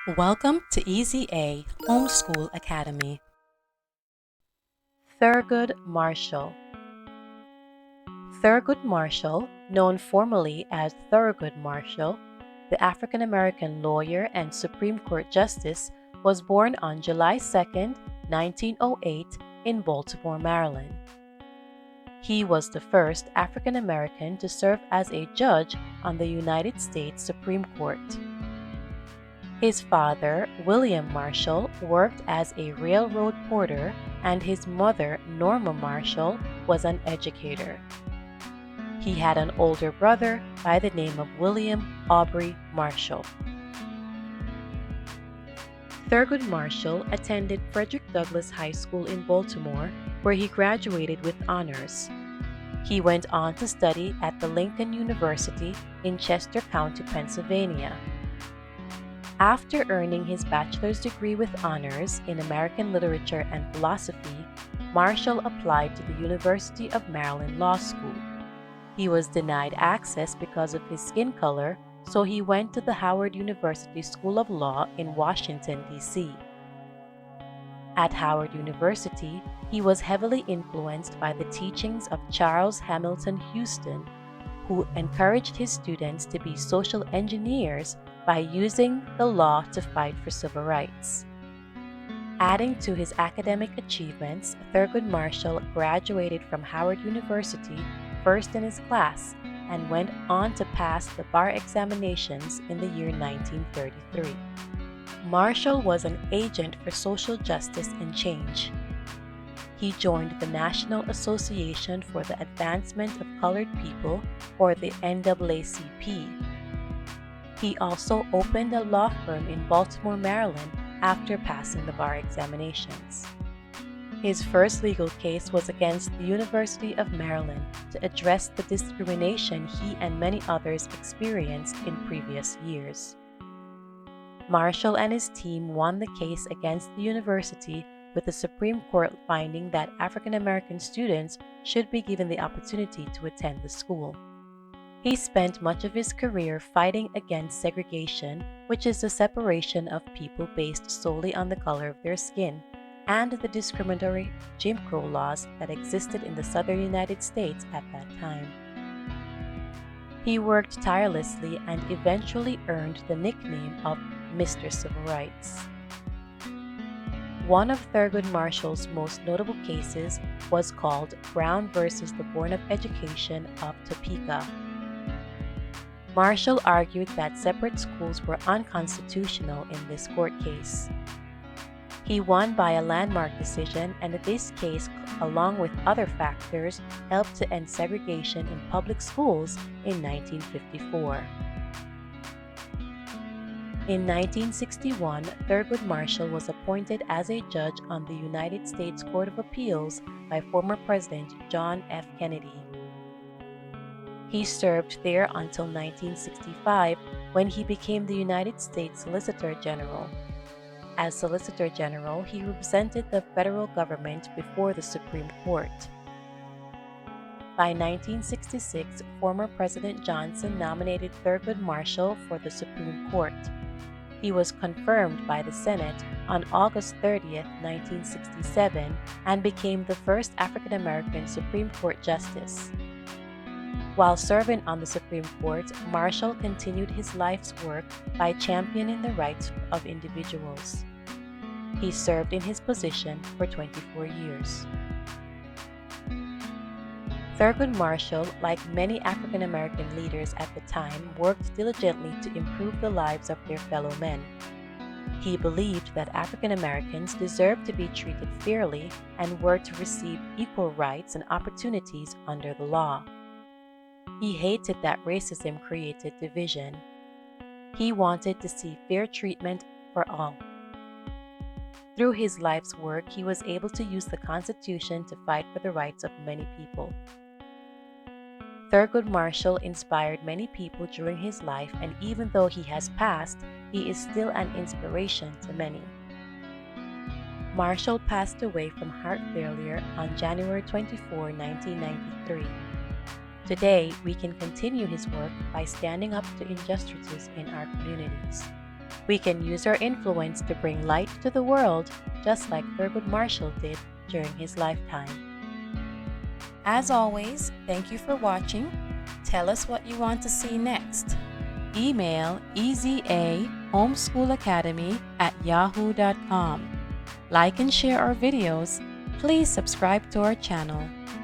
Welcome to EZA Homeschool Academy. Thurgood Marshall. Thurgood Marshall, known formally as Thurgood Marshall, the African-American lawyer and Supreme Court Justice, was born on July 2, 1908 in Baltimore, Maryland. He was the first African-American to serve as a judge on the United States Supreme Court. His father, William Marshall, worked as a railroad porter, and his mother, Norma Marshall, was an educator. He had an older brother by the name of William Aubrey Marshall. Thurgood Marshall attended Frederick Douglass High School in Baltimore, where he graduated with honors. He went on to study at the Lincoln University in Chester County, Pennsylvania. After earning his bachelor's degree with honors in American literature and philosophy, Marshall applied to the University of Maryland Law School. He was denied access because of his skin color, so he went to the Howard University School of Law in Washington, D.C. At Howard University, he was heavily influenced by the teachings of Charles Hamilton Houston, who encouraged his students to be social engineers by using the law to fight for civil rights. Adding to his academic achievements, Thurgood Marshall graduated from Howard University first in his class and went on to pass the bar examinations in the year 1933. Marshall was an agent for social justice and change. He joined the National Association for the Advancement of Colored People, or the NAACP. He also opened a law firm in Baltimore, Maryland after passing the bar examinations. His first legal case was against the University of Maryland to address the discrimination he and many others experienced in previous years. Marshall and his team won the case against the university, with the Supreme Court finding that African American students should be given the opportunity to attend the school. He spent much of his career fighting against segregation, which is the separation of people based solely on the color of their skin, and the discriminatory Jim Crow laws that existed in the southern United States at that time. He worked tirelessly and eventually earned the nickname of Mr. Civil Rights. One of Thurgood Marshall's most notable cases was called Brown versus the Board of Education of Topeka. Marshall argued that separate schools were unconstitutional in this court case. He won by a landmark decision, and this case, along with other factors, helped to end segregation in public schools in 1954. In 1961, Thurgood Marshall was appointed as a judge on the United States Court of Appeals by former President John F. Kennedy. He served there until 1965, when he became the United States Solicitor General. As Solicitor General, he represented the federal government before the Supreme Court. By 1966, former President Johnson nominated Thurgood Marshall for the Supreme Court. He was confirmed by the Senate on August 30, 1967, and became the first African American Supreme Court Justice. While serving on the Supreme Court, Marshall continued his life's work by championing the rights of individuals. He served in his position for 24 years. Thurgood Marshall, like many African American leaders at the time, worked diligently to improve the lives of their fellow men. He believed that African Americans deserved to be treated fairly and were to receive equal rights and opportunities under the law. He hated that racism created division. He wanted to see fair treatment for all. Through his life's work, he was able to use the Constitution to fight for the rights of many people. Thurgood Marshall inspired many people during his life, and even though he has passed, he is still an inspiration to many. Marshall passed away from heart failure on January 24, 1993. Today, we can continue his work by standing up to injustices in our communities. We can use our influence to bring light to the world, just like Thurgood Marshall did during his lifetime. As always, thank you for watching. Tell us what you want to see next. Email ezahomeschoolacademy@yahoo.com. Like and share our videos. Please subscribe to our channel.